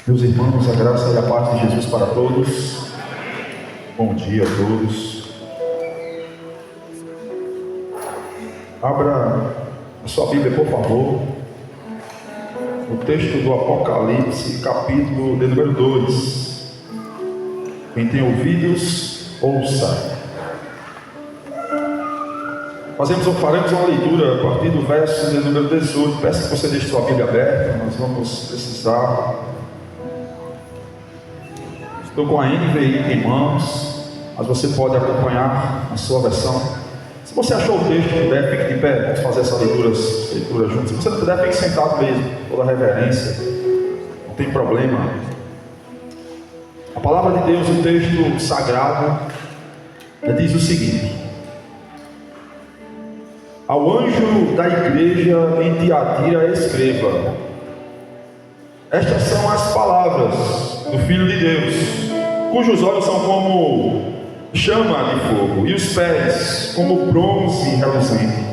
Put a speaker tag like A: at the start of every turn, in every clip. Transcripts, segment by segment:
A: Meus irmãos, a graça e a paz de Jesus para todos. Bom dia a todos. Abra a sua Bíblia, por favor, no texto do Apocalipse, capítulo de número 2. Quem tem ouvidos, ouça. Faremos uma leitura a partir do verso de número 18. Peço que você deixe sua Bíblia aberta, nós vamos precisar. Estou com a NVI em mãos, mas você pode acompanhar a sua versão. Se você achou o texto, puder, fique de pé, vamos fazer essa leitura juntos. Se você não puder, fique sentado mesmo, toda reverência, não tem problema. A palavra de Deus, o texto sagrado, diz o seguinte: ao anjo da igreja em Tiatira escreva: estas são as palavras do Filho de Deus, cujos olhos são como chama de fogo e os pés como bronze reluzente.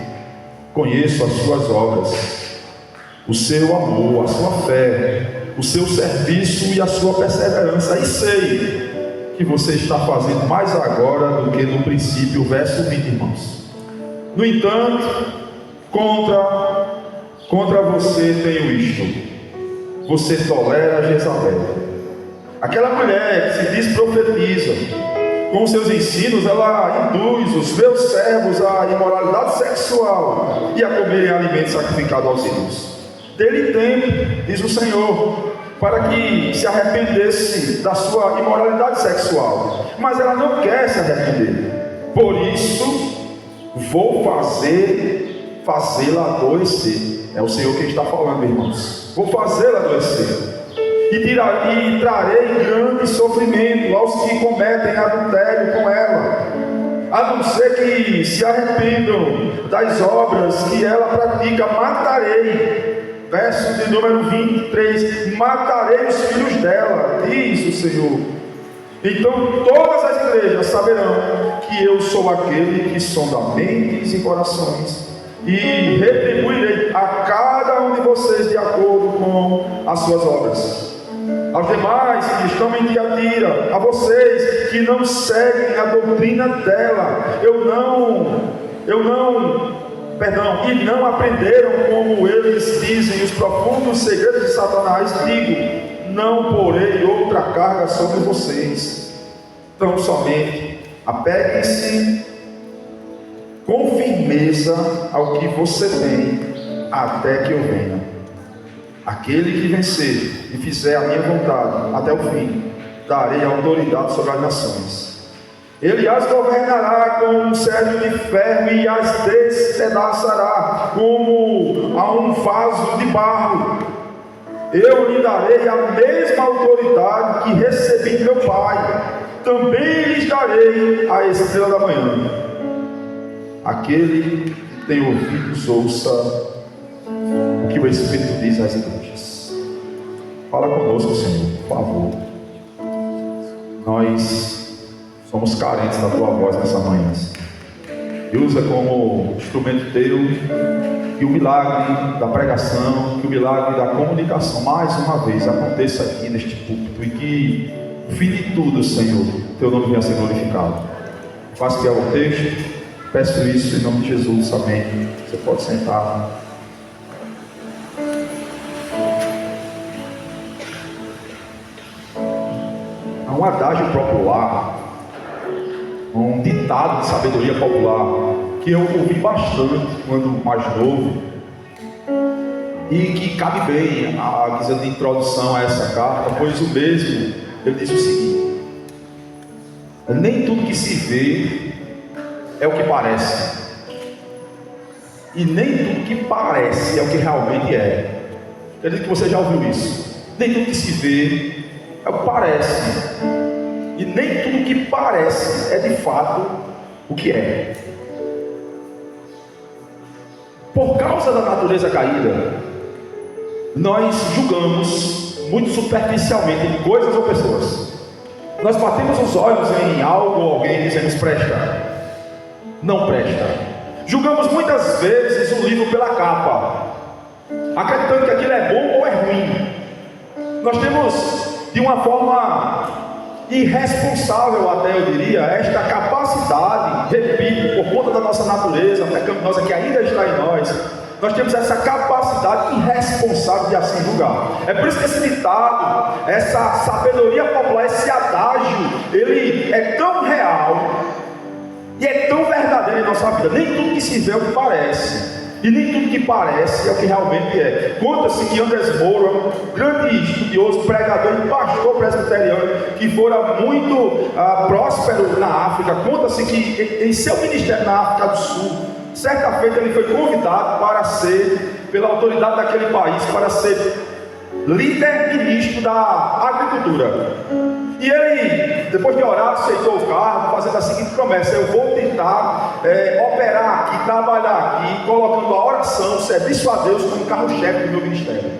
A: Conheço as suas obras, o seu amor, a sua fé, o seu serviço e a sua perseverança, e sei que você está fazendo mais agora do que no princípio. Verso 20, irmãos. No entanto, contra você tenho isto: você tolera Jezabel, aquela mulher que se diz profetiza. Com seus ensinos ela induz os meus servos à imoralidade sexual e a comerem alimentos sacrificados aos ídolos. Dele tempo, diz o Senhor, para que se arrependesse da sua imoralidade sexual, mas ela não quer se arrepender. Por isso vou fazê-la adoecer. É o Senhor quem está falando, irmãos. Vou fazê-la adoecer. E trarei grande sofrimento aos que cometem adultério com ela, a não ser que se arrependam das obras que ela pratica. Matarei. Verso de número 23. Matarei os filhos dela, diz o Senhor. Então todas as igrejas saberão que eu sou aquele que sonda mentes e corações, e retribuirei a cada um de vocês de acordo com as suas obras. Aos demais que estão em Tiatira, a vocês que não seguem a doutrina dela, e não aprenderam como eles dizem os profundos segredos de Satanás, digo: não porei outra carga sobre vocês. Então somente apeguem-se com firmeza ao que você tem, até que eu venha. Aquele que vencer e fizer a minha vontade até o fim, darei autoridade sobre as nações. Ele as governará com um cetro de ferro e as despedaçará como a um vaso de barro. Eu lhe darei a mesma autoridade que recebi de meu Pai. Também lhes darei a estrela da manhã. Aquele que tem ouvidos, ouça o que o Espírito diz às igrejas. Fala conosco, Senhor, por favor. Nós somos carentes da tua voz nessa manhã, e usa como instrumento teu, que o milagre da pregação, que o milagre da comunicação mais uma vez aconteça aqui neste púlpito, e que no fim de tudo, Senhor, teu nome venha a ser glorificado. Faz fiel ao texto, peço isso em nome de Jesus, amém. Você pode sentar. Há um adágio popular, um ditado de sabedoria popular, que eu ouvi bastante quando mais novo, e que cabe bem a guisa de introdução a essa carta, pois o mesmo, ele diz o seguinte: nem tudo que se vê é o que parece, e nem tudo que parece é o que realmente é. Acredito que você já ouviu isso. Nem tudo que se vê é o que parece, e nem tudo que parece é de fato o que é. Por causa da natureza caída, nós julgamos muito superficialmente de coisas ou pessoas. Nós batemos os olhos em algo ou alguém e dizemos: presta, não presta. Julgamos muitas vezes o livro pela capa, acreditando que aquilo é bom ou é ruim. Nós temos, de uma forma irresponsável até eu diria, esta capacidade, repito, por conta da nossa natureza pecaminosa que ainda está em nós temos essa capacidade irresponsável de assim julgar. É por isso que esse ditado, essa sabedoria popular, esse adágio, ele é tão real e é tão verdadeiro em nossa vida. Nem tudo que se vê é o que parece, e nem tudo que parece é o que realmente é. Conta-se que Andrés Moura, um grande estudioso, pregador e pastor presbiteriano, que fora muito próspero na África, conta-se que em seu ministério na África do Sul, certa feita ele foi convidado para ser, pela autoridade daquele país, para ser líder ministro da agricultura. E ele, depois de orar, aceitou o cargo, fazendo a seguinte promessa: eu vou tentar operar aqui, trabalhar aqui, colocando a oração, o serviço a Deus como carro-chefe do meu ministério.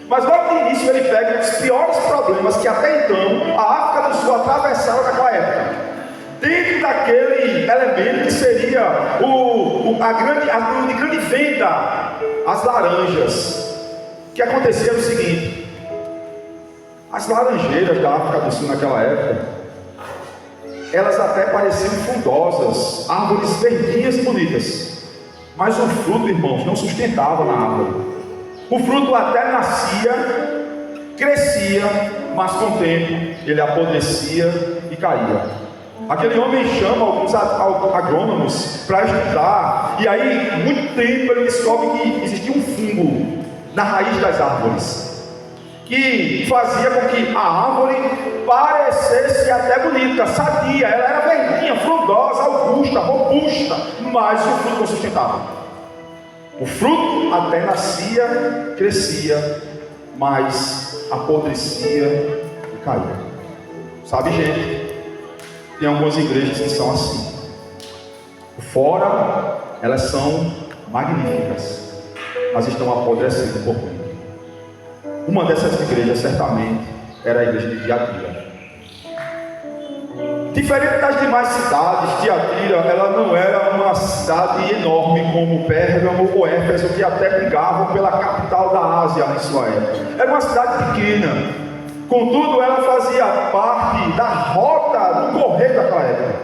A: Mas logo no início ele pega um dos piores problemas que até então a África do Sul atravessava naquela época. Dentro daquele elemento que seria a grande venda, as laranjas. O que acontecia era o seguinte: as laranjeiras da África do Sul naquela época, elas até pareciam frondosas, árvores verdinhas e bonitas, mas o fruto, irmãos, não sustentava na árvore. O fruto até nascia, crescia, mas com o tempo ele apodrecia e caía. Aquele homem chama alguns agrônomos para estudar, e aí, muito tempo, ele descobre que existia um fungo na raiz das árvores, que fazia com que a árvore parecesse até bonita, sadia, ela era verdinha, frondosa, augusta, robusta, mas o fruto não sustentava. O fruto até nascia, crescia, mas apodrecia e caía. Sabe, gente? Tem algumas igrejas que são assim. Fora, elas são magníficas, mas estão apodrecendo por dentro. Uma dessas igrejas, certamente, era a igreja de Tiatira. Diferente das demais cidades, Tiatira, ela não era uma cidade enorme como Pérgamo ou Éfeso, que até brigavam pela capital da Ásia em sua época. Era uma cidade pequena. Contudo, ela fazia parte da rota do correio daquela época.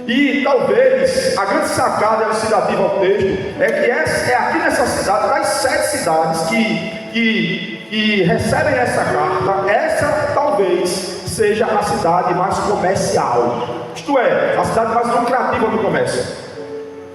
A: E talvez a grande sacada elucidativa ao texto é que é aqui nessa cidade, das 7 cidades que recebem essa carta, essa talvez seja a cidade mais comercial, isto é, a cidade mais lucrativa do comércio.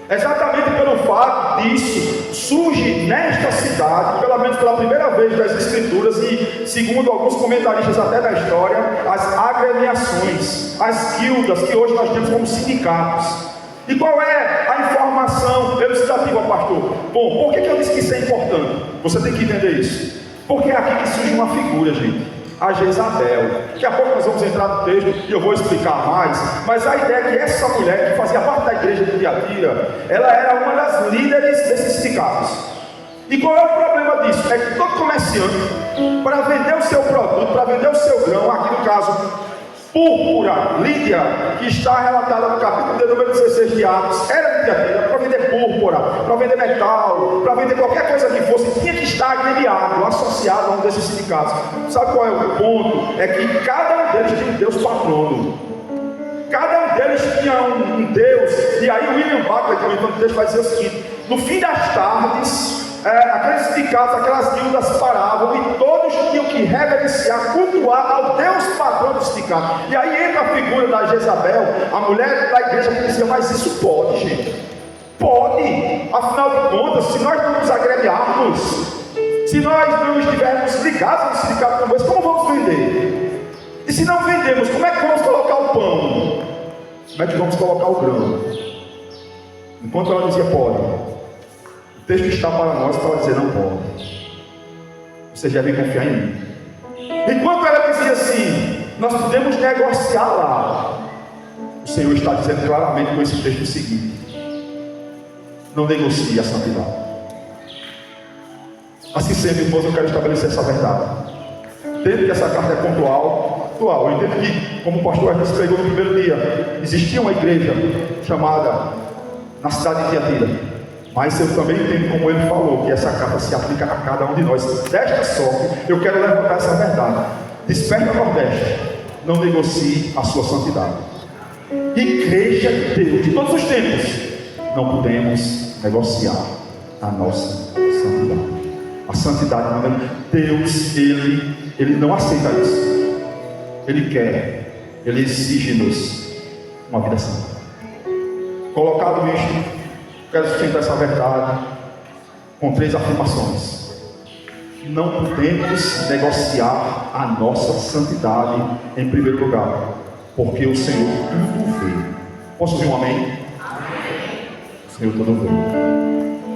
A: Exatamente pelo fato disso, surge nesta cidade, pelo menos pela primeira vez das Escrituras, e segundo alguns comentaristas até da história, as agremiações, as guildas que hoje nós temos como sindicatos. E qual é a informação elucidativa, pastor? Bom, por que eu disse que isso é importante? Você tem que entender isso. Porque é aqui que surge uma figura, gente. A Jezabel. Daqui a pouco nós vamos entrar no texto e eu vou explicar mais. Mas a ideia é que essa mulher, que fazia parte da igreja de Tiatira, ela era uma das líderes desses sindicatos. E qual é o problema disso? É que todo comerciante, para vender o seu produto, para vender o seu grão, aqui no caso, púrpura, Lídia, que está relatada no capítulo de número 16 de Atos, era de Tiatira, para vender púrpura, para vender metal, para vender qualquer coisa que fosse, tinha que estar agremiado, associado a um desses sindicatos. Sabe qual é o ponto? É que cada um deles tinha um Deus patrono. Cada um deles tinha um Deus. E aí o William Butler, que é o irmão de Deus, vai dizer o seguinte: no fim das tardes, aqueles sindicatos, aquelas guildas paravam e todos tinham que reverenciar, cultuar ao Deus patrão do sindicato. E aí entra a figura da Jezabel, a mulher da igreja, que dizia: mas isso pode, gente? Pode. Afinal de contas, se nós não nos agremiarmos, se nós não estivermos ligados ao sindicato como esse, como vamos vender? E se não vendemos, como é que vamos colocar o pão? Como é que vamos colocar o grão? Enquanto ela dizia pode, o texto está para nós para dizer não pode. Você já vem confiar em mim. Enquanto ela dizia assim, nós podemos negociar lá, o Senhor está dizendo claramente com esse texto o seguinte: não negocie a santidade. Assim sendo, irmãos, eu quero estabelecer essa verdade. Entendo que essa carta é pontual, atual. Eu entendo que, como o pastor Ernesto pregou no primeiro dia, existia uma igreja chamada na cidade de Tiatira. Mas eu também entendo, como ele falou, que essa carta se aplica a cada um de nós. Desta sorte, eu quero levantar essa verdade. Desperta Nordeste, não negocie a sua santidade. Igreja de Deus, de todos os tempos, não podemos negociar a nossa santidade. A santidade não é. Deus, Ele não aceita isso. Ele quer, Ele exige-nos uma vida santa. Colocado isto, quero sustentar essa verdade com 3 afirmações. Não podemos negociar a nossa santidade em primeiro lugar, porque o Senhor tudo vê. Posso ouvir um amém? O Senhor tudo vê.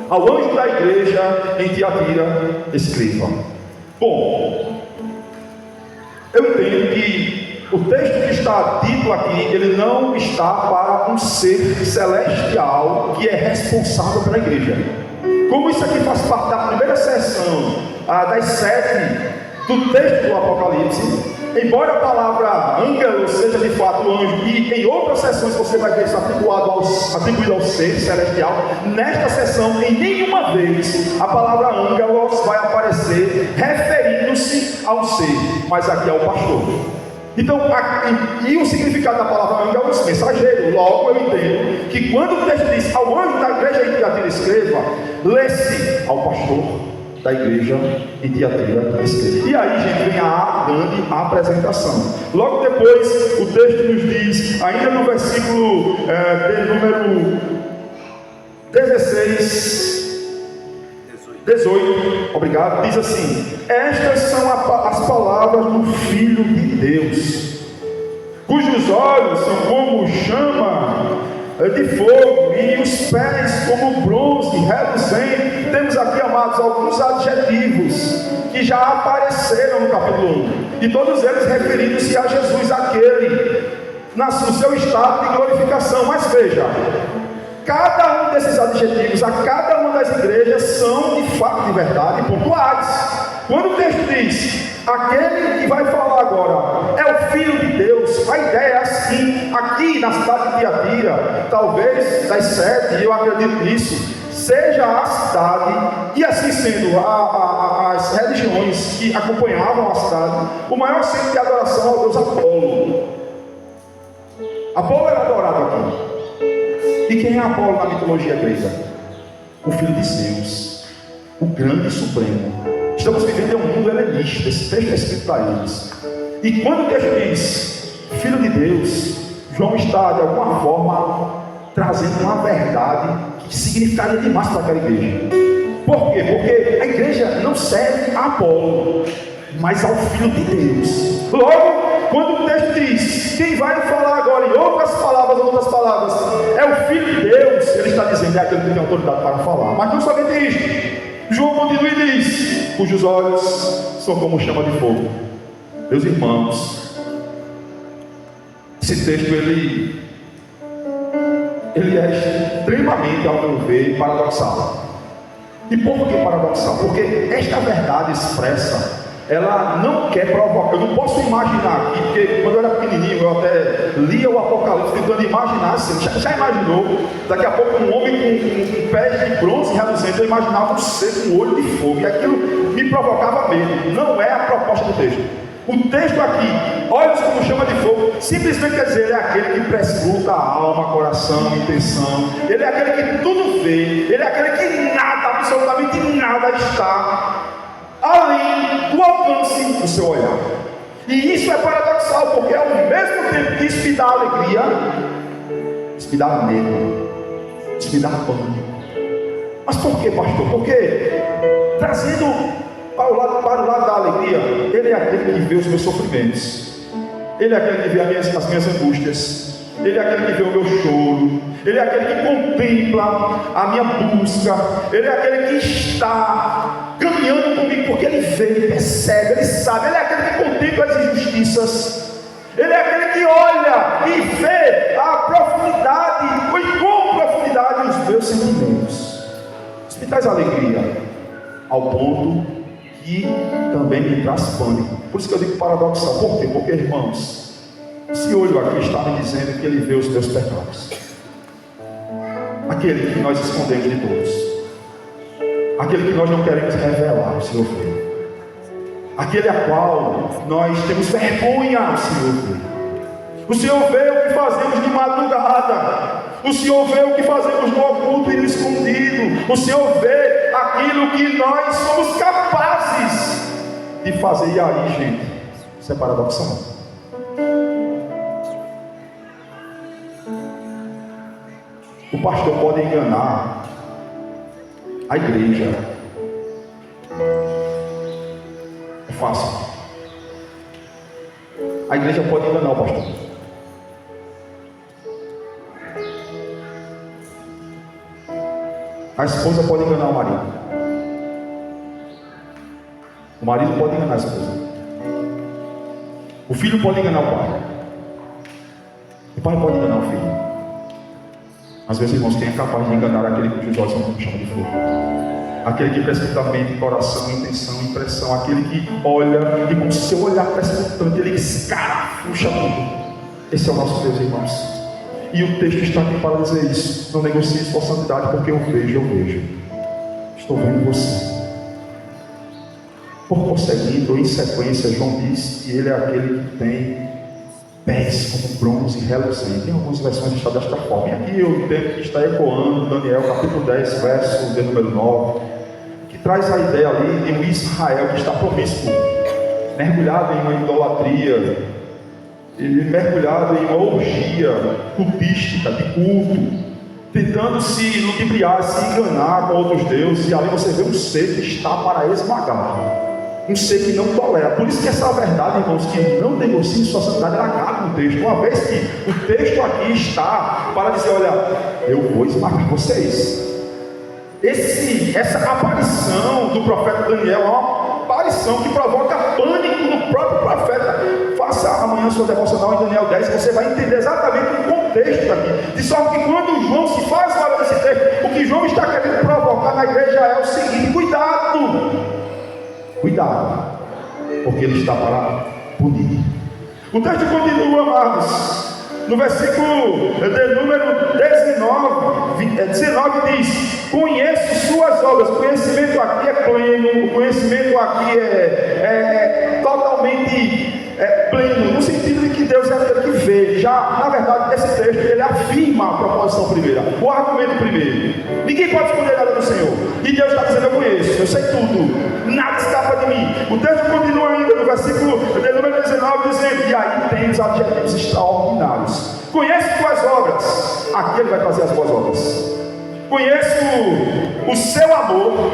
A: Ao anjo da igreja em Tiatira, escreva. Bom, eu entendo que o texto que está dito aqui, ele não está para um ser celestial que é responsável pela igreja. Como isso aqui faz parte da primeira sessão, das 7 do texto do Apocalipse, embora a palavra ângelo seja de fato anjo, e em outras sessões você vai ver isso atribuído ao ser celestial, nesta sessão, em nenhuma vez, a palavra ângelos vai aparecer referindo-se ao ser, mas aqui ao pastor. Então, e o significado da palavra anjo é um mensageiro. Logo eu entendo que quando o texto diz ao anjo da igreja em Tiatira escreva, lê-se ao pastor da igreja em Tiatira escreva. E aí, gente, vem a grande apresentação. Logo depois, o texto nos diz, ainda no versículo de número 18, obrigado, diz assim: estas são as palavras do Filho de Deus, cujos olhos são como chama de fogo e os pés como bronze reluzente. Temos aqui, amados, alguns adjetivos que já apareceram no capítulo 1, e todos eles referindo-se a Jesus, aquele no seu estado de glorificação. Mas veja, cada um desses adjetivos a cada uma das igrejas são de fato, de verdade, pontuais. Quando o texto diz aquele que vai falar agora é o Filho de Deus, a ideia é assim. Aqui na cidade de Tiatira, talvez das 7, eu acredito nisso, seja a cidade, e assim sendo as religiões que acompanhavam a cidade, o maior centro de adoração ao deus Apolo. Apolo era adorado aqui. E quem é Apolo na mitologia grega? O filho de Zeus, o grande e supremo. Estamos vivendo em um mundo helenista. Esse texto é escrito para eles. E quando o texto diz Filho de Deus, João está de alguma forma trazendo uma verdade que significaria demais para aquela igreja. Por quê? Porque a igreja não serve a Apolo, mas ao Filho de Deus. Logo, quando o texto diz, quem vai falar agora, em outras palavras, é o Filho de Deus, ele está dizendo, é aquele que tem autoridade para falar. Mas não somente isto, João continua e diz, cujos olhos são como chama de fogo. Meus irmãos, esse texto ele é extremamente, ao meu ver, paradoxal. E por que paradoxal? Porque esta verdade expressa, ela não quer provocar. Eu não posso imaginar aqui, porque quando eu era pequenininho eu até lia o Apocalipse tentando imaginar assim. Já imaginou? Daqui a pouco um homem com pés de bronze reluzente, eu imaginava um ser com olho de fogo, e aquilo me provocava medo. Não é a proposta do texto. O texto aqui, olhos como chama de fogo, simplesmente quer dizer, ele é aquele que prescruta a alma, coração, intenção. Ele é aquele que tudo vê. Ele é aquele que nada, absolutamente nada está além do alcance do seu olhar. E isso é paradoxal, porque ao mesmo tempo que isso me dá alegria, isso me dá medo, isso me dá pânico. Mas por que, pastor? Porque trazendo para o lado da alegria, ele é aquele que vê os meus sofrimentos, ele é aquele que vê as minhas angústias, ele é aquele que vê o meu choro, ele é aquele que contempla a minha busca, ele é aquele que está caminhando comigo, porque ele vê, ele percebe, ele sabe, ele é aquele que contempla as injustiças, ele é aquele que olha e vê a profundidade, e com profundidade os meus sentimentos. Isso me traz alegria, ao ponto que também me traz pânico. Por isso que eu digo paradoxal. Por quê? Porque, irmãos, esse olho aqui está me dizendo que ele vê os meus pecados, aquele que nós escondemos de todos, aquele que nós não queremos revelar, o Senhor vê. aquele a qual nós temos vergonha, o Senhor vê. O Senhor vê o que fazemos de madrugada. O Senhor vê o que fazemos no oculto e no escondido. O Senhor vê aquilo que nós somos capazes de fazer. E aí, gente, isso é paradoxal. O pastor pode enganar a igreja. É fácil. A igreja pode enganar o pastor. A esposa pode enganar o marido. O marido pode enganar a esposa. O filho pode enganar o pai. O pai pode enganar o filho. Às vezes, irmãos, quem é capaz de enganar aquele cujos olhos são como chama de fogo? Aquele que presta mente, coração, intenção, impressão. Aquele que olha e com seu olhar precipitante, ele escarafucha tudo. Esse é o nosso Deus, irmãos. E o texto está aqui para dizer isso. Não negocie sua santidade, porque eu vejo. Estou vendo você. Por conseguinte, em sequência, João diz que ele é aquele que tem pés como bronze reluzente. Em algumas versões está desta forma. E aqui eu entendo que está ecoando Daniel, capítulo 10, verso de número 9, que traz a ideia ali de um Israel que está promíscuo, mergulhado em uma idolatria, mergulhado em uma orgia cultística, de culto, tentando se ludibriar, se enganar com outros deuses. E ali você vê um ser que está para esmagar, um ser que não tolera. Por isso que essa verdade, irmãos, que não negocie sua santidade, ela cabe no texto. Uma vez que o texto aqui está para dizer: olha, eu vou esmagar vocês. Essa aparição do profeta Daniel é uma aparição que provoca pânico no próprio profeta. Faça amanhã sua devocional em Daniel 10, você vai entender exatamente o contexto aqui. De sorte que quando João se faz falar desse texto, o que João está querendo provocar na igreja é o seguinte: cuidado, porque ele está para punir. O texto continua, amados. No versículo de número 19 diz: conheço suas obras. O conhecimento aqui é pleno, o conhecimento aqui é totalmente pleno, no sentido de que Deus é aquele que vê. Já, na verdade, esse texto ele afirma a proposição primeira, o argumento primeiro. Ninguém pode esconder nada do Senhor. E Deus está dizendo: eu conheço, eu sei tudo, nada escapa de mim. O texto continua ainda no versículo de número 19, dizendo: e aí tem os adjetivos extraordinários. Conheço tuas obras. Aqui ele vai trazer as boas obras. Conheço o seu amor,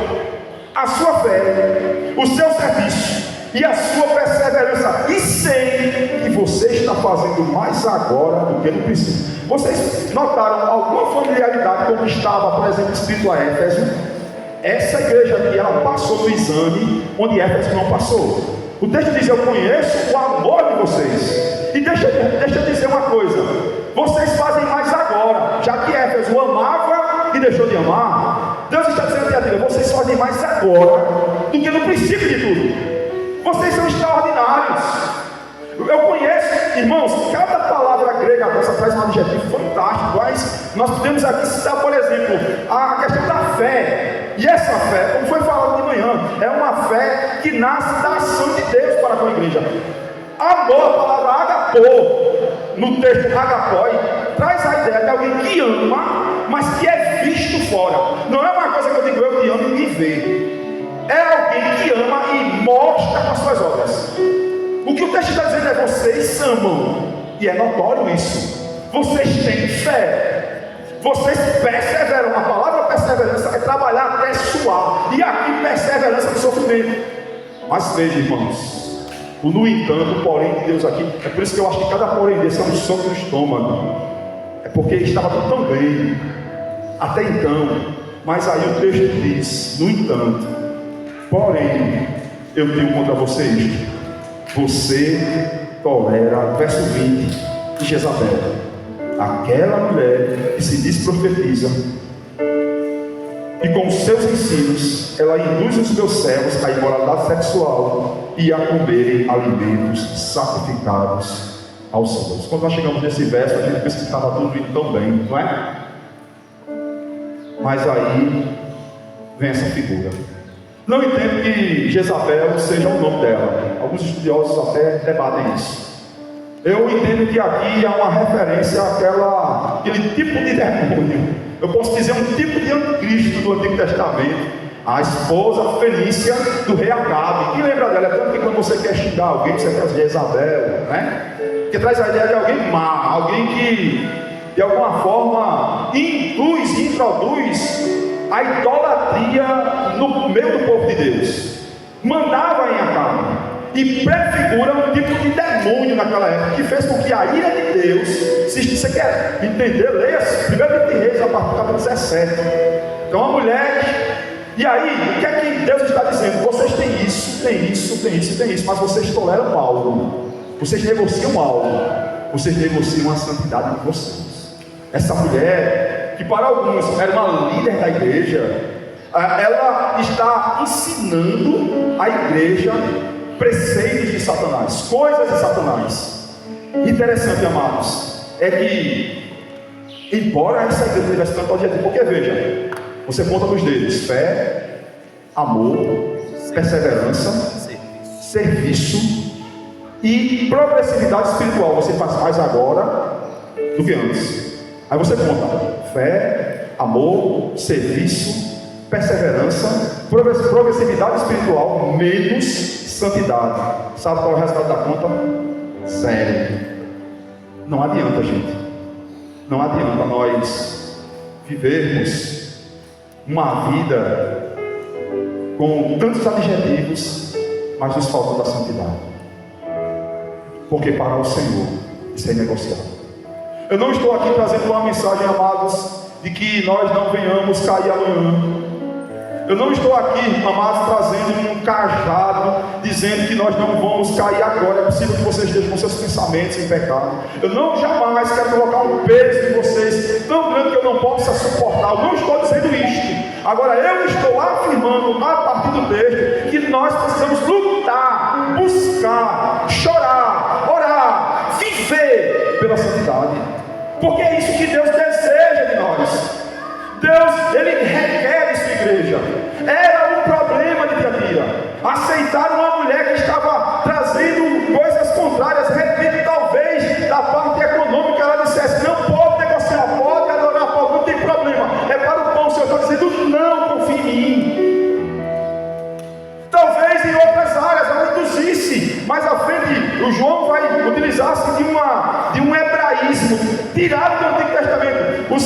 A: a sua fé, o seu serviço e a sua perseverança, e sei que você está fazendo mais agora do que no princípio. Vocês notaram alguma familiaridade com o que estava, por exemplo, escrito a Éfeso? Essa igreja aqui, ela passou no exame onde Éfeso não passou. O texto diz: eu conheço o amor de vocês. E deixa eu dizer uma coisa: vocês fazem mais agora, já que Éfeso amava e deixou de amar. Deus está dizendo aqui: vocês fazem mais agora do que no princípio de tudo. Vocês são extraordinários. Eu conheço, irmãos, cada palavra grega dessa traz um adjetivo fantástico. Mas nós podemos aqui citar, por exemplo, a questão da fé. E essa fé, como foi falado de manhã, é uma fé que nasce da ação de Deus para com a igreja. Amor, a palavra agapô, no texto agapói, traz a ideia de alguém que ama, mas que é visto fora. Não é uma coisa que eu digo: eu te amo e ninguém vê. É alguém que ama e mostra com as suas obras. O que o texto está dizendo é: vocês amam, e é notório isso. Vocês têm fé, vocês perseveram. A palavra perseverança é trabalhar até suar, e aqui perseverança do sofrimento. Mas veja, irmãos, o no entanto, porém de Deus aqui, é por isso que eu acho que cada porém desse é um soco no estômago. É porque estava tudo tão bem até então. Mas aí o texto diz: no entanto, porém, eu tenho contra você isto: você tolera, verso 20, de Jezabel, aquela mulher que se diz profetiza, e com os seus ensinos ela induz os meus servos à imoralidade sexual e a comerem alimentos sacrificados aos ídolos. Quando nós chegamos nesse verso, a gente pensa que estava tudo indo tão bem, não é? Mas aí vem essa figura. Não entendo que Jezabel seja o nome dela. Alguns estudiosos até debatem isso. Eu entendo que aqui há uma referência àquele tipo de demônio. Eu posso dizer um tipo de anticristo do Antigo Testamento. A esposa fenícia do rei Acabe. Quem lembra dela? É tanto que quando você quer xingar alguém, você quer dizer Jezabel, né? Que traz a ideia de alguém má, alguém que de alguma forma introduz a idolatria no meio do povo de Deus. Mandava em Acabe e prefigura um tipo de demônio naquela época, que fez com que a ira de Deus, se você quer entender, leia 1 de Reis, a partir do capítulo 17. Então a mulher, e aí, o que é que Deus está dizendo? Vocês têm isso, tem isso, tem isso, tem isso, mas vocês toleram algo, vocês negociam algo, vocês negociam a santidade de vocês. Essa mulher, que para alguns era uma líder da igreja, ela está ensinando a igreja preceitos de Satanás, coisas de Satanás. Interessante, amados, é que, embora essa igreja tivesse tanto objetivo, porque veja, você conta nos dedos: fé, amor, perseverança, serviço e progressividade espiritual. Você faz mais agora do que antes. Aí você conta: fé, amor, serviço, perseverança, progressividade espiritual, menos santidade. Sabe qual é o resultado da conta? Zero. Não adianta, gente. Não adianta nós vivermos uma vida com tantos adjetivos, mas nos falta da santidade. Porque para o Senhor isso é negociável. Eu não estou aqui trazendo uma mensagem, amados, de que nós não venhamos cair amanhã. Eu não estou aqui, amados, trazendo um cajado, dizendo que nós não vamos cair agora. É possível que vocês estejam com seus pensamentos em pecado. Eu não jamais quero colocar um peso em vocês tão grande que eu não possa suportar. Eu não estou dizendo isto. Agora eu estou afirmando, a partir do texto, que nós precisamos lutar, buscar, chorar, orar, viver pela santidade. Porque é isso que Deus deseja de nós. Deus, Ele requer isso, igreja. Era um problema de Tiatira. Aceitaram uma mulher que estava trazendo coisas contrárias. De repente, talvez, da parte econômica, ela dissesse: não pode negociar, pode adorar, pode, não tem problema. É para o pão. O Senhor está dizendo: não, confie em mim. Talvez em outras áreas ela induzisse. Mais à frente, o João vai utilizar-se de um hebraísmo tirado do Antigo Testamento. Os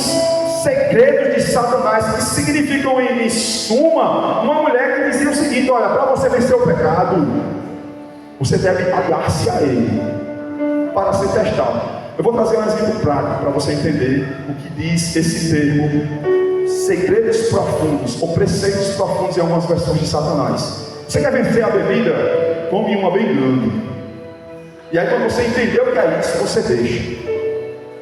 A: segredos de Satanás, que significam em suma, uma mulher que dizia o seguinte: olha, para você vencer o pecado, você deve aliar-se a ele para ser testado. Eu vou trazer um exemplo prático para você entender o que diz esse termo segredos profundos ou preceitos profundos em algumas versões de Satanás. Você quer vencer a bebida? Come uma bem grande, e aí quando você entender o que é isso, você deixa.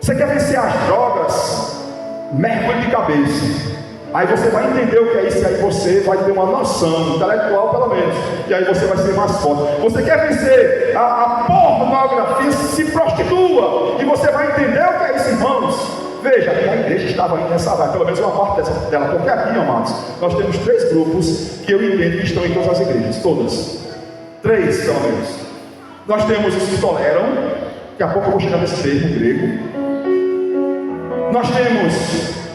A: Você quer vencer as drogas? Mergulhe de cabeça. Aí você vai entender o que é isso, e aí você vai ter uma noção intelectual, pelo menos, e aí você vai ser mais forte. Você quer vencer a pornografia? Se prostitua, e você vai entender o que é isso, irmãos. Veja, a igreja estava indo nessa área, pelo menos uma parte dela, porque aqui, amados, nós temos 3 grupos que eu entendo que estão em todas as igrejas, todas. 3, pelo menos. Nós temos os que toleram, daqui a pouco eu vou chegar nesse termo grego. Nós temos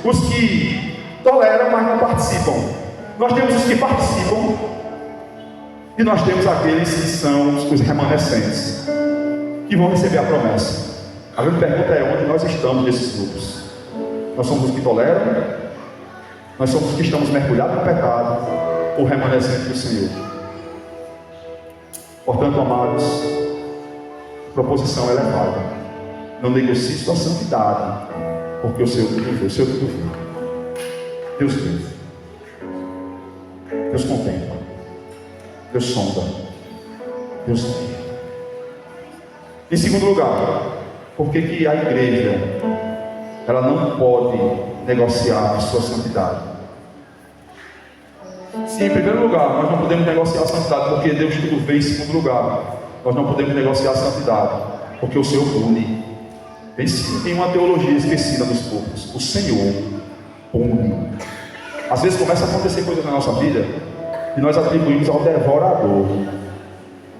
A: os que toleram, mas não participam. Nós temos os que participam. E nós temos aqueles que são os remanescentes, que vão receber a promessa. A grande pergunta é: onde nós estamos nesses grupos? Nós somos os que toleram? Nós somos os que estamos mergulhados no pecado, ou remanescentes do Senhor? Portanto, amados, a proposição é elevada. Não negocie sua santidade, porque o Senhor tudo vê, o Senhor tudo vê. Deus vê. Deus contempla. Deus sonda. Deus vê. Em segundo lugar, por que a igreja ela não pode negociar a sua santidade? Sim, em primeiro lugar, nós não podemos negociar a santidade, porque Deus tudo vê. Em segundo lugar, nós não podemos negociar a santidade, porque o Senhor pune. Tem uma teologia esquecida dos povos: o Senhor pune. Às vezes começa a acontecer coisas na nossa vida, e nós atribuímos ao devorador.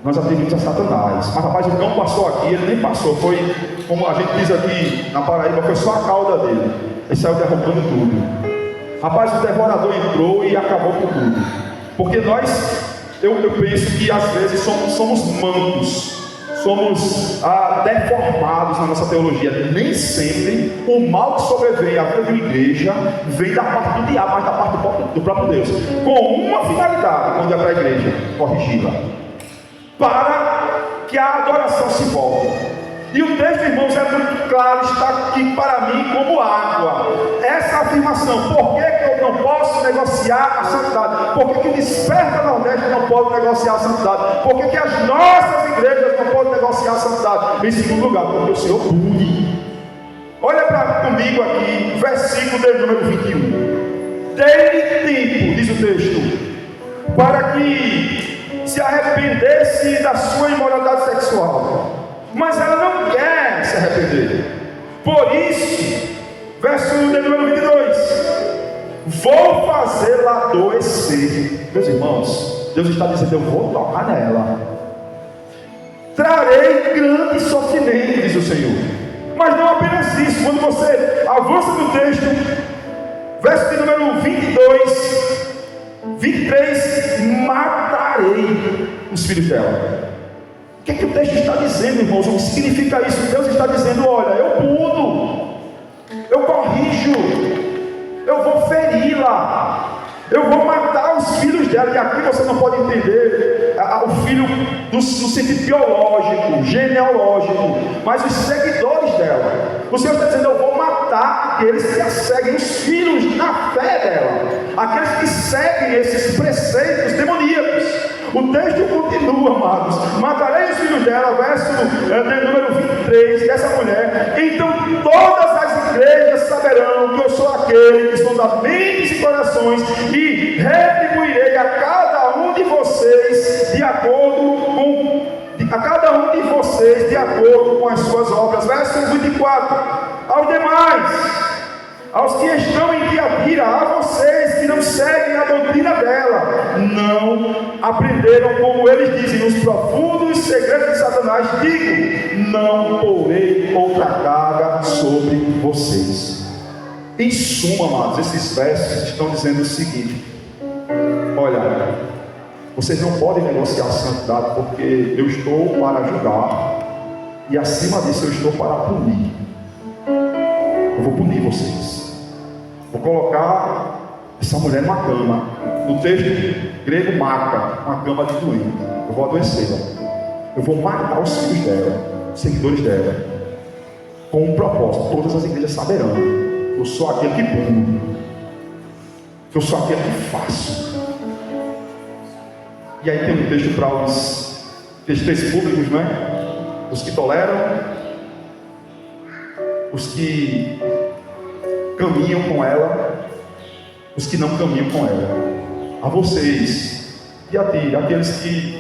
A: Nós atribuímos a Satanás. Mas rapaz, ele não passou aqui, ele nem passou. Foi, como a gente diz aqui na Paraíba, foi só a cauda dele. Ele saiu derrubando tudo. Rapaz, o devorador entrou e acabou com tudo. Porque eu penso que às vezes somos mantos. Somos deformados na nossa teologia. Nem sempre o mal que sobrevém à vida de uma igreja vem da parte do diabo, mas da parte do próprio Deus, com uma finalidade, quando é para a igreja: corrigi-la, para que a adoração se volte. E o texto, irmãos, é muito claro, está aqui para mim como água. Essa afirmação: por que eu não posso negociar a santidade? Por que o Desperta Nordeste não pode negociar a santidade? Por que as nossas igrejas não podem negociar a santidade? Em segundo lugar, porque o Senhor pune. Olha comigo aqui, versículo de número 21. Dei-lhe tempo, diz o texto, para que se arrependesse da sua imoralidade sexual. Mas ela não quer se arrepender. Por isso, verso de número 22, vou fazê-la adoecer. Meus irmãos, Deus está dizendo: eu vou tocar nela. Trarei grande sofrimento, diz o Senhor. Mas não apenas isso. Quando você avança no texto, verso de número 22, 23, matarei os filhos dela. O que o texto está dizendo, irmãos? O que significa isso? Deus está dizendo: olha, eu puno, eu corrijo, eu vou feri-la, eu vou matar os filhos dela. E aqui você não pode entender o filho no sentido biológico, genealógico, mas os seguidores dela. O Senhor está dizendo: eu vou matar aqueles que a seguem, os filhos na fé dela, aqueles que seguem esses preceitos demoníacos. O texto continua, amados: matarei os filhos dela, verso de número 23, dessa mulher. Então todas as igrejas saberão que eu sou aquele que sonda mentes e corações, e retribuirei a cada um de vocês de acordo com as suas obras. Verso 24: aos demais, aos que estão em Tiatira, a vocês que não seguem a doutrina dela, não aprenderam, como eles dizem, os profundos segredos de Satanás, digo: não porei outra carga sobre vocês. Em suma, amados, esses versos estão dizendo o seguinte: olha, vocês não podem negociar a santidade, porque eu estou para julgar, e acima disso eu estou para punir. Eu vou punir vocês. Vou colocar essa mulher numa cama. No texto grego, maca, uma cama de doente. Eu vou adoecê-la. Eu vou matar os filhos dela, os seguidores dela, com um propósito. Todas as igrejas saberão: eu sou aquele que puno, eu sou aquele que faço. E aí tem um texto para os três públicos, né? Os que toleram, os que caminham com ela, os que não caminham com ela. A vocês e a ti, aqueles que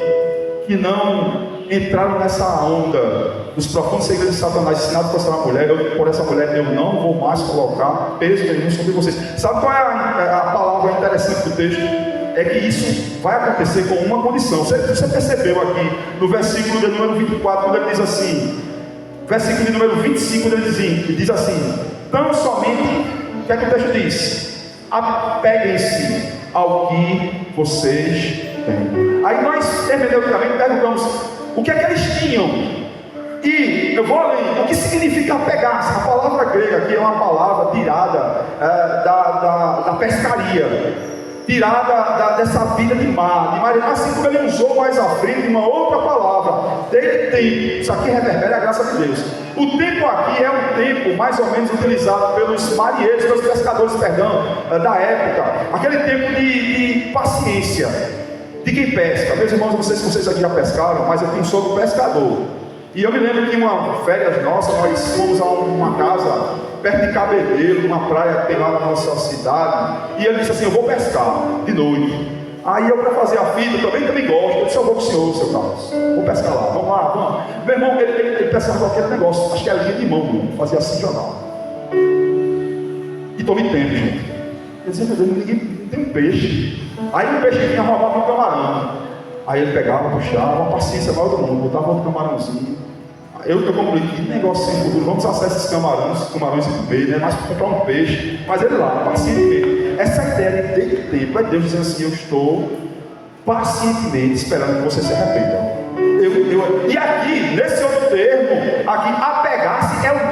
A: não entraram nessa onda dos profundos segredos de Satanás ensinados por essa mulher, eu não vou mais colocar peso nenhum sobre vocês. Sabe qual é a palavra interessante do texto? É que isso vai acontecer com uma condição. Você percebeu aqui no versículo de número 24, quando ele diz assim, versículo de número 25, ele diz assim: tão somente, o que é que o texto diz? Apeguem-se ao que vocês têm. Aí nós, hermeneuticamente, perguntamos: o que é que eles tinham? E eu vou além: o que significa apegar-se? A palavra grega aqui é uma palavra tirada da pescaria, tirada dessa vida de mar, assim como ele usou mais à frente uma outra palavra, desde tempo. Isso aqui reverbera a graça de Deus. O tempo aqui é um tempo mais ou menos utilizado pelos marinheiros, pelos pescadores, da época, aquele tempo de paciência de quem pesca. Meus irmãos, não sei se vocês aqui já pescaram, mas eu tenho um sogro pescador. E eu me lembro que uma férias nossa, nós fomos a uma casa perto de Cabeleiro, uma praia que tem lá na nossa cidade, e ele disse assim: eu vou pescar de noite. Aí eu, para fazer a fita, também gosto. Eu disse: eu vou com o senhor, seu Carlos, vou pescar lá, vamos lá, vamos. Meu irmão, ele pescava qualquer negócio, acho que era linha de mão, meu, fazia assim jornal. E tome tempo, gente. Eu disse: meu Deus, ninguém tem um peixe. Aí o peixe vinha roubar um camarão. Aí ele pegava, puxava, uma paciência maior do mundo, botava outro camarãozinho. Eu concluí, que negócio sem futuro, vamos acessar esses camarões e comer, né? Mas comprar um peixe. Mas ele lá, pacientemente. Essa ideia de tempo é Deus dizendo assim: eu estou pacientemente esperando que você se arrependa. E aqui, nesse outro termo, aqui, apegar-se é o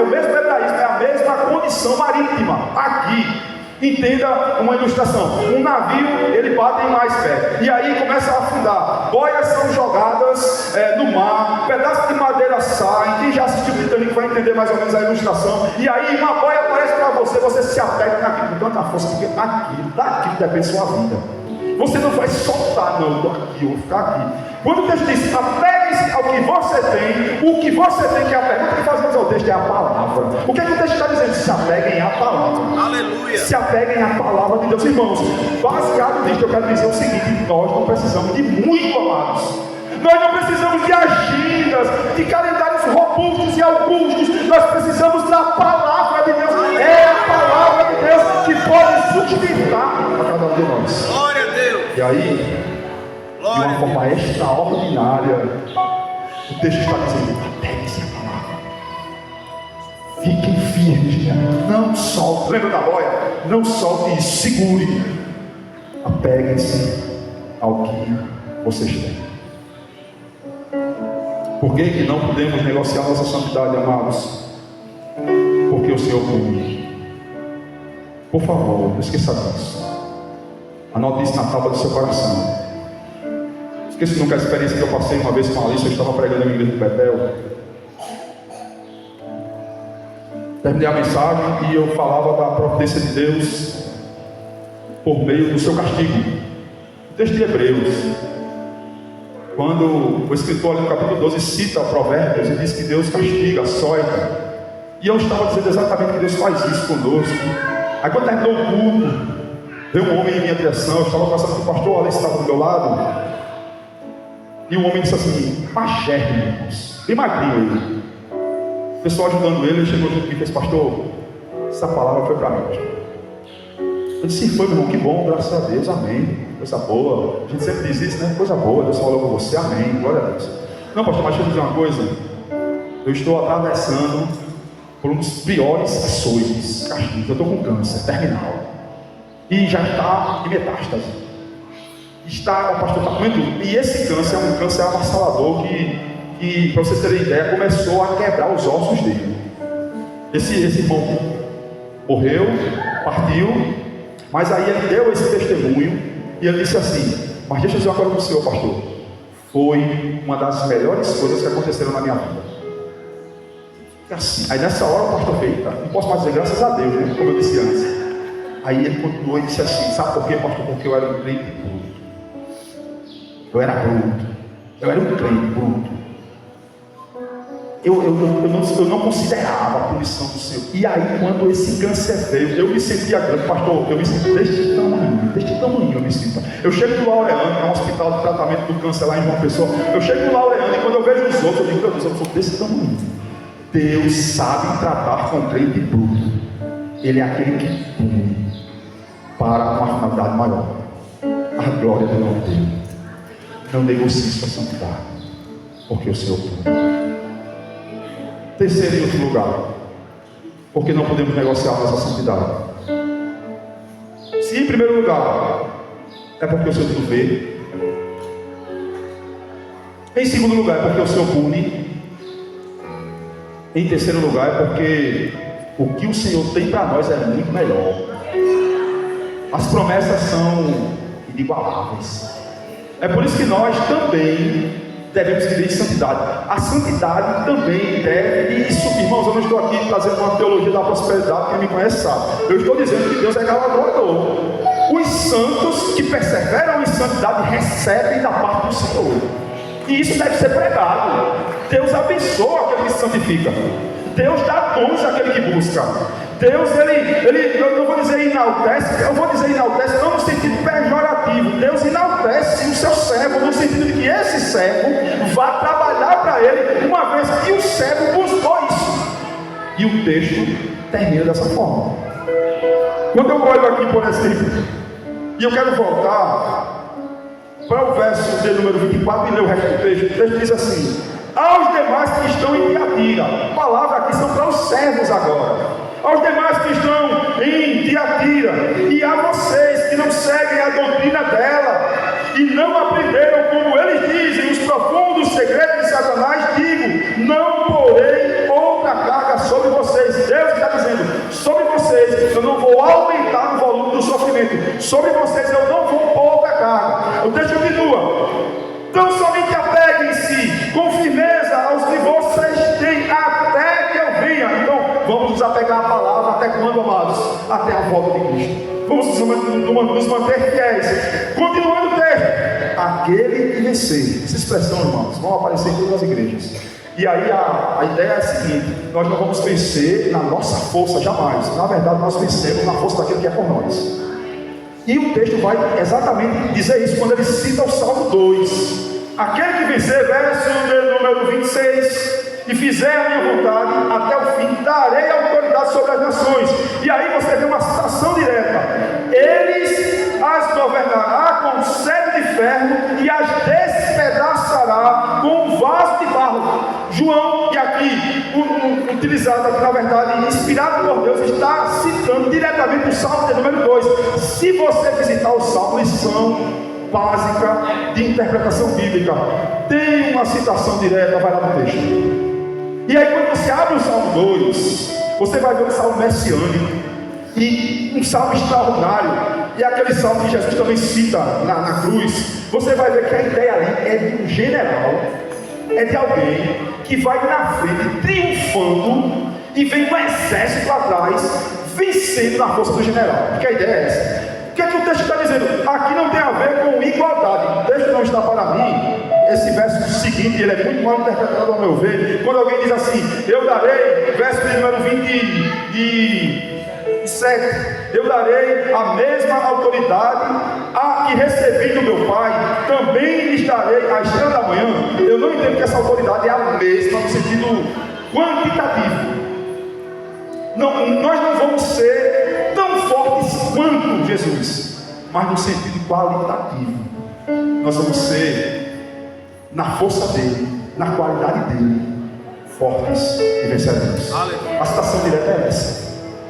A: mesmo hebraísmo, é a mesma condição marítima. Aqui. Entenda uma ilustração: um navio, ele bate em mais pé, e aí começa a afundar, boias são jogadas no mar, pedaços de madeira saem. Quem já assistiu o Titanic vai entender mais ou menos a ilustração. E aí uma boia aparece para você se apega naquilo com tanta força, porque daquilo depende sua vida. Você não vai soltar, não, eu estou aqui, eu vou ficar aqui. Quando o texto diz, apegue-se ao que você tem, o que você tem, que é a pergunta que fazemos ao texto é a palavra. O que é que o texto está dizendo? Se apeguem à palavra. Aleluia. Se apeguem à palavra de Deus. Irmãos, baseado nisso, eu quero dizer o seguinte: nós não precisamos de muito, amados. Nós não precisamos de agendas, de calendários robustos e augustos. Nós precisamos da palavra de Deus. É a palavra de Deus que pode sustentar a cada um de nós. Glória a Deus. E aí, de uma forma extraordinária, o texto está dizendo: apegue-se à palavra, fiquem firmes, não solte. Lembra da boia? Não solte e segure. Apeguem-se ao que vocês têm. Por que não podemos negociar nossa santidade, amados? Porque o Senhor cuida. Por favor, não esqueça disso. Anote isso na tábua do seu coração. Esqueci nunca a experiência que eu passei uma vez com a Alice. Eu estava pregando na igreja de Betel. Terminei a mensagem e eu falava da providência de Deus por meio do seu castigo. O texto de Hebreus, quando o escritor ali no capítulo 12 cita Provérbios e diz que Deus castiga, açoita. E eu estava dizendo exatamente que Deus faz isso conosco. Aí quando terminou o culto, veio um homem em minha direção. Eu estava passando com o pastor Alice, estava do meu lado. E o homem disse assim, magérrimo, irmãos, bem magrinho ele. O pessoal ajudando ele chegou junto e disse: pastor, essa palavra foi para mim, pastor. Eu disse: foi, meu irmão, que bom, graças a Deus, amém. Coisa boa, a gente sempre diz isso, né? Coisa boa, Deus falou com você, amém, glória a Deus. Não, pastor, mas deixa eu dizer uma coisa. Eu estou atravessando por um dos piores açoites, castigos. Eu estou com câncer terminal. E já está em metástase. O pastor está comendo. E esse câncer é um câncer avassalador que, para vocês terem ideia, começou a quebrar os ossos dele. Esse irmão morreu, partiu, mas aí ele deu esse testemunho e ele disse assim: mas deixa eu dizer uma coisa para o senhor, pastor, foi uma das melhores coisas que aconteceram na minha vida. Assim, aí nessa hora o pastor fez: não posso mais dizer graças a Deus, né? Como eu disse antes. Aí ele continuou e disse assim: sabe por quê, pastor? Porque eu era um crente bruto. Eu era bruto. Eu era um crente bruto. Eu não considerava a punição do Senhor. E aí, quando esse câncer veio, eu me sentia grande, pastor. Eu me senti deste tamanho eu me sinto. Eu chego no Laureano, que é um hospital de tratamento do câncer lá em João Pessoa. Eu chego no Laureano e quando eu vejo os outros, eu digo: meu Deus, eu sou desse tamanho. Deus sabe tratar com crente bruto. Ele é aquele que pune para uma finalidade maior. A glória do nome dele. Não negocie sua santidade, porque o Senhor pune. Terceiro e último lugar, porque não podemos negociar nossa santidade. Se em primeiro lugar é porque o Senhor tudo vê. Em segundo lugar é porque o Senhor pune. Em terceiro lugar é porque o que o Senhor tem para nós é muito melhor. As promessas são inigualáveis. É por isso que nós também devemos viver em santidade. A santidade também deve, e isso, irmãos, eu não estou aqui trazendo uma teologia da prosperidade, quem me conhece sabe. Eu estou dizendo que Deus é galardoador. Os santos que perseveram em santidade recebem da parte do Senhor. E isso deve ser pregado. Deus abençoa aquele que se santifica. Deus dá dons àquele que busca. Deus, eu não vou dizer enaltece, eu vou dizer enaltece não no sentido pejorativo. Deus enaltece o seu servo, no sentido de que esse servo vá trabalhar para ele, uma vez que o servo buscou isso. E o texto termina dessa forma. Quando eu olho aqui, por exemplo, E eu quero voltar para o verso de número 24 e ler o resto do texto. O texto diz assim: aos demais que estão em Tiatira, a palavra aqui são para os servos agora. Aos demais que estão em Tiatira, e a vocês que não seguem a doutrina dela, e não aprenderam, como eles dizem, os profundos segredos de Satanás, digo: não porei outra carga sobre vocês. Deus está dizendo: sobre vocês eu não vou aumentar o volume do sofrimento, sobre vocês eu não vou pôr outra carga. O texto continua: então somente apeguem-se com firmeza aos que vocês têm, até que eu venha. Então vamos nos apegar à palavra até quando, amados? Até a volta de Cristo. Vamos nos manter fiéis. Continuando o texto: aquele que vencer. Essa expressão, irmãos, vão aparecer em todas as igrejas. E aí a ideia é a seguinte: nós não vamos vencer na nossa força, jamais. Na verdade, nós vencemos na força daquele que é por nós. E o texto vai exatamente dizer isso quando ele cita o Salmo 2. Aquele que vencer, verso número 26, e fizer a minha vontade até o fim, darei autoridade sobre as nações. E aí você vê uma citação direta: eles as governará com cetro de ferro e as despedaçará com um vaso de barro. João, que aqui utilizado aqui, na verdade, inspirado por Deus, está citando diretamente o Salmo de número 2. Se você visitar o Salmo, lição básica de interpretação bíblica, tem uma citação direta, vai lá no texto. E aí quando você abre o Salmo 2, você vai ver um salmo messiânico e um salmo extraordinário, e aquele salmo que Jesus também cita na cruz. Você vai ver que a ideia ali é de um general, é de alguém que vai na frente triunfando e vem um exército atrás vencendo na força do general. Porque a ideia é essa. O que é que o texto está dizendo? Aqui não tem a ver com igualdade. O texto não está para mim. Esse verso seguinte, ele é muito mal interpretado ao meu ver. Quando alguém diz assim: eu darei, verso número 27, eu darei a mesma autoridade a que recebi do meu pai, também lhes darei a estrela da manhã. Eu não entendo que essa autoridade é a mesma no sentido quantitativo. Não, nós não vamos ser tão fortes quanto Jesus, mas no sentido qualitativo. Nós vamos ser, na força dele, na qualidade dele, fortes e vencedores. A citação direta é essa.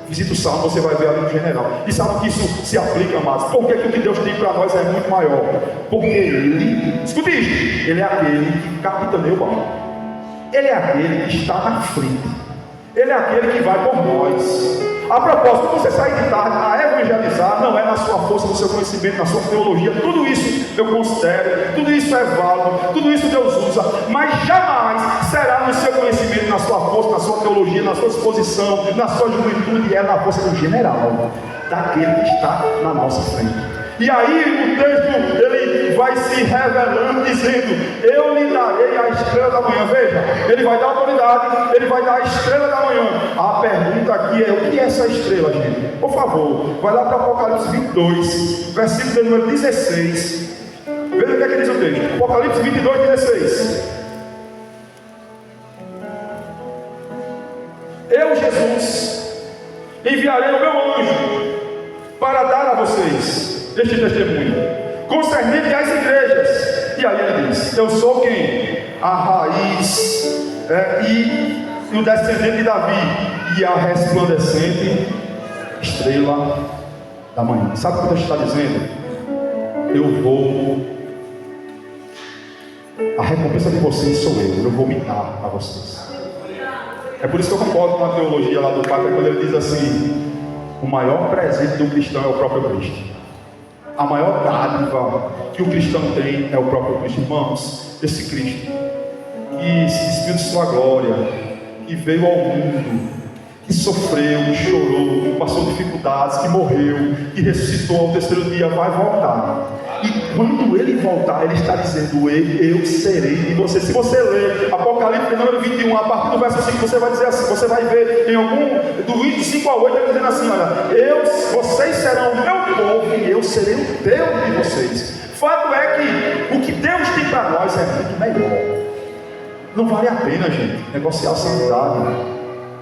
A: Visita o Salmo, você vai ver ali no general. E sabe que isso se aplica, amados? Por que o que Deus tem para nós é muito maior? Porque ele, escute isso, ele é aquele que capitaneia o barco. Ele é aquele que está na frente. Ele é aquele que vai por nós. A propósito, você sair de tarde a evangelizar, não é na sua força, no seu conhecimento, na sua teologia. Tudo isso eu considero, tudo isso é válido, tudo isso Deus usa, mas jamais será no seu conhecimento, na sua força, na sua teologia, na sua exposição, na sua juventude. É na força do general, daquele que está na nossa frente. E aí o texto ele vai se revelando dizendo: eu lhe darei a estrela da manhã. Veja, ele vai dar autoridade, ele vai dar a estrela da manhã. A pergunta aqui é: o que é essa estrela, gente? Por favor, vai lá para Apocalipse 22, versículo de número 16. Veja o que é que diz o texto. Apocalipse 22, 16. Eu, Jesus, enviarei o meu anjo para dar a vocês este testemunho concernente às igrejas. E aí ele diz: eu sou quem? A raiz e o descendente de Davi e a resplandecente estrela da manhã. Sabe o que Deus está dizendo? Eu vou, a recompensa de vocês sou eu vou me dar a vocês. É por isso que eu concordo com a teologia lá do Papa, quando ele diz assim: o maior presente do cristão é o próprio Cristo. A maior dádiva que o cristão tem é o próprio Cristo. Irmãos, esse Cristo que se despiu de sua glória, que veio ao mundo, que sofreu, que chorou, que passou dificuldades, que morreu, que ressuscitou ao terceiro dia, vai voltar. E quando ele voltar, ele está dizendo: eu serei de você. Se você ler Apocalipse número 21, a partir do verso 5, você vai dizer assim, você vai ver em algum, do 25 ao 8, ele dizendo assim: olha, vocês serão o meu povo e eu serei o Deus de vocês. Fato é que o que Deus tem para nós é muito melhor. Não vale a pena, gente, negociar a santidade,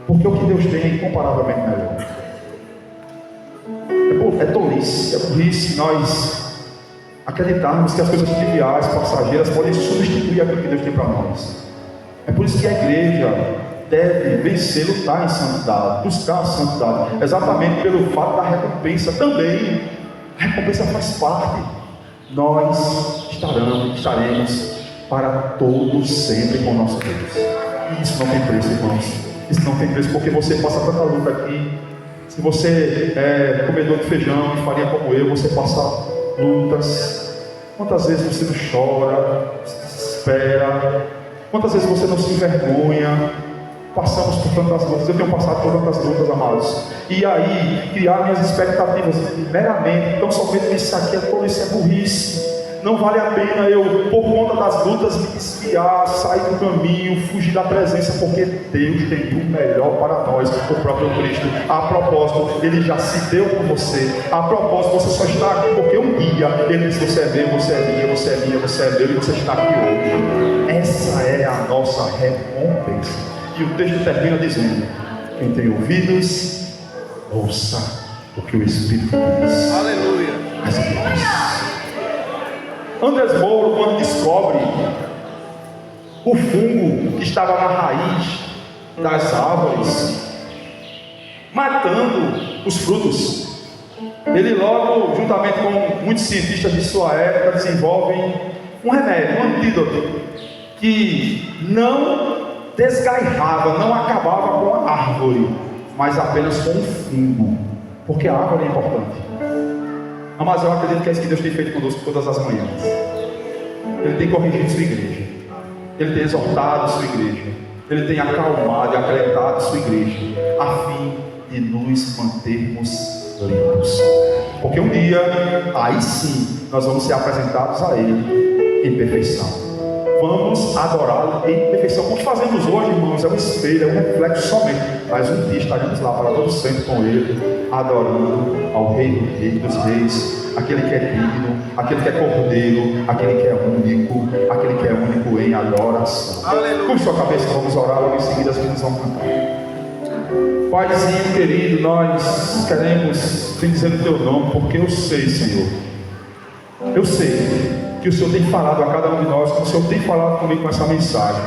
A: porque o que Deus tem é incomparavelmente melhor. É tolice, é burrice nós acreditarmos que as coisas triviais, passageiras, podem substituir aquilo que Deus tem para nós. É por isso que a igreja deve vencer, lutar em santidade, buscar a santidade, exatamente pelo fato da recompensa também. A recompensa faz parte. Nós estaremos para todos sempre com o nosso Deus. E isso não tem preço, irmãos. Isso não tem preço, porque você passa tanta luta aqui. Se você é comedor de feijão e farinha como eu, você passa lutas. Quantas vezes você não chora, se espera? Quantas vezes você não se envergonha? Passamos por tantas lutas. Eu tenho passado por tantas lutas, amados. E aí, criar minhas expectativas meramente, então somente isso aqui é tolice, é burrice. Não vale a pena eu, por conta das lutas, me desviar, sair do caminho, fugir da presença, porque Deus tem o melhor para nós, o próprio Cristo. A propósito, Ele já se deu por você. A propósito, você só está aqui porque um dia Ele disse: você é meu, você é minha, você é minha, você é meu, e você está aqui hoje. Essa é a nossa recompensa. E o texto termina dizendo: quem tem ouvidos, ouça o que o Espírito diz.
B: Aleluia.
A: As igrejas. Andrés Mouro, quando descobre o fungo que estava na raiz das árvores, matando os frutos, ele logo, juntamente com muitos cientistas de sua época, desenvolvem um remédio, um antídoto, que não desgarrava, não acabava com a árvore, mas apenas com o fungo, porque a árvore é importante. Mas eu acredito que é isso que Deus tem feito conosco todas as manhãs. Ele tem corrigido sua igreja, Ele tem exortado sua igreja, Ele tem acalmado e acalentado sua igreja, a fim de nos mantermos limpos. Porque um dia, aí sim, nós vamos ser apresentados a Ele em perfeição. Vamos adorá-lo em perfeição. O que fazemos hoje, irmãos, é um espelho, é um reflexo somente. Mas um dia estaremos lá para todo sempre com Ele, adorando ao Rei dos Reis, aquele que é digno, aquele que é cordeiro, aquele que é único em adoração. Com sua cabeça, vamos orar, logo em seguida as meninas vão cantar. Paizinho querido, nós queremos bendizer o Teu nome, porque eu sei, Senhor, eu sei que o Senhor tem falado a cada um de nós, que o Senhor tem falado comigo com essa mensagem.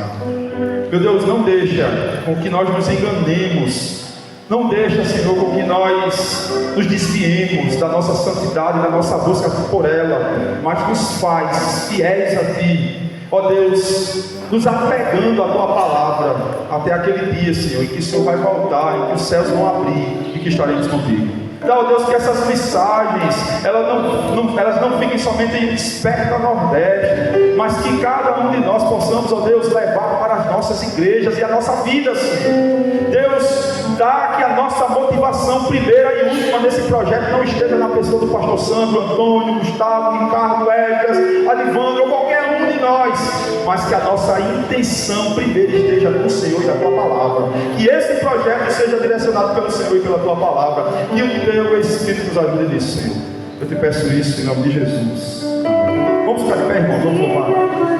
A: Meu Deus, não deixa com que nós nos enganemos, não deixa, Senhor, com que nós nos desviemos da nossa santidade, da nossa busca por ela, mas nos faz fiéis a Ti, ó Deus, nos apegando à Tua palavra, até aquele dia, Senhor, em que o Senhor vai voltar, em que os céus vão abrir e que estaremos contigo. Então, ó Deus, que essas mensagens elas não fiquem somente em Desperta Nordeste, mas que cada um de nós possamos, ó Deus, levar para as nossas igrejas e a nossa vida, Senhor. Deus, dá que a nossa motivação primeira e última nesse projeto não esteja na pessoa do pastor Sandro, Antônio, Gustavo, Ricardo, Edgas, Alivandro ou qualquer um de nós, mas que a nossa intenção primeiro esteja no Senhor e na Tua palavra. Que esse projeto seja direcionado pelo Senhor e pela Tua palavra. E o Teu Espírito nos ajude nisso, Senhor. Eu te peço isso em nome de Jesus. Vamos ficar de pé, irmãos, vamos louvar.